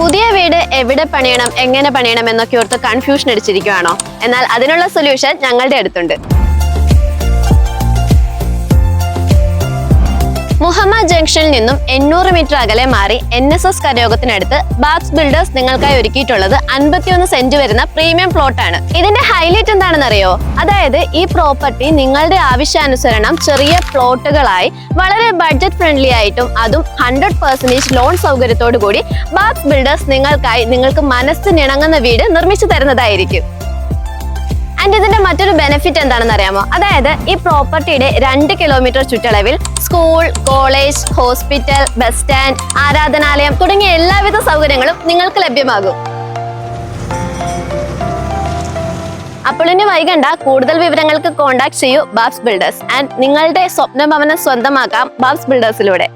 പുതിയ വീട് എവിടെ പണിയണം, എങ്ങനെ പണിയണം എന്നൊക്കെ ഓർത്ത് കൺഫ്യൂഷൻ അടിച്ചിരിക്കുകയാണോ? എന്നാൽ അതിനുള്ള സൊല്യൂഷൻ ഞങ്ങളുടെ അടുത്തുണ്ട്. മുഹമ്മദ് ജംഗ്ഷനിൽ നിന്നും 800 മീറ്റർ അകലെ മാറി NSS കരയോഗത്തിനടുത്ത് ബാബ്സ് ബിൽഡേഴ്സ് നിങ്ങൾക്കായി ഒരുക്കിയിട്ടുള്ളത് 51 സെന്റ് വരുന്ന പ്രീമിയം പ്ലോട്ടാണ്. ഇതിന്റെ ഹൈലൈറ്റ് എന്താണെന്നറിയോ? അതായത് ഈ പ്രോപ്പർട്ടി നിങ്ങളുടെ ആവശ്യാനുസരണം ചെറിയ പ്ലോട്ടുകളായി വളരെ ബഡ്ജറ്റ് ഫ്രണ്ട്ലി ആയിട്ടും അതും 100% ലോൺ സൗകര്യത്തോടു കൂടി ബാബ്സ് ബിൽഡേഴ്സ് നിങ്ങൾക്കായി നിങ്ങൾക്ക് മനസ്സിനിണങ്ങുന്ന വീട് നിർമ്മിച്ചു തരുന്നതായിരിക്കും. ആൻഡ് ഇതിന്റെ മറ്റൊരു ബെനിഫിറ്റ് എന്താണെന്ന് അറിയാമോ? അതായത് ഈ പ്രോപ്പർട്ടിയുടെ 2 കിലോമീറ്റർ ചുറ്റളവിൽ school, college, hospital, bus stand, ആരാധനാലയം തുടങ്ങിയ എല്ലാവിധ സൗകര്യങ്ങളും നിങ്ങൾക്ക് ലഭ്യമാകും. അപ്പോൾ ഇനി വൈകണ്ട, കൂടുതൽ വിവരങ്ങൾക്ക് കോൺടാക്ട് ചെയ്യൂ ബാബ്സ് ബിൽഡേഴ്സ്. ആൻഡ് നിങ്ങളുടെ സ്വപ്ന ഭവനം സ്വന്തമാക്കാം ബാബ്സ് ബിൽഡേഴ്സിലൂടെ.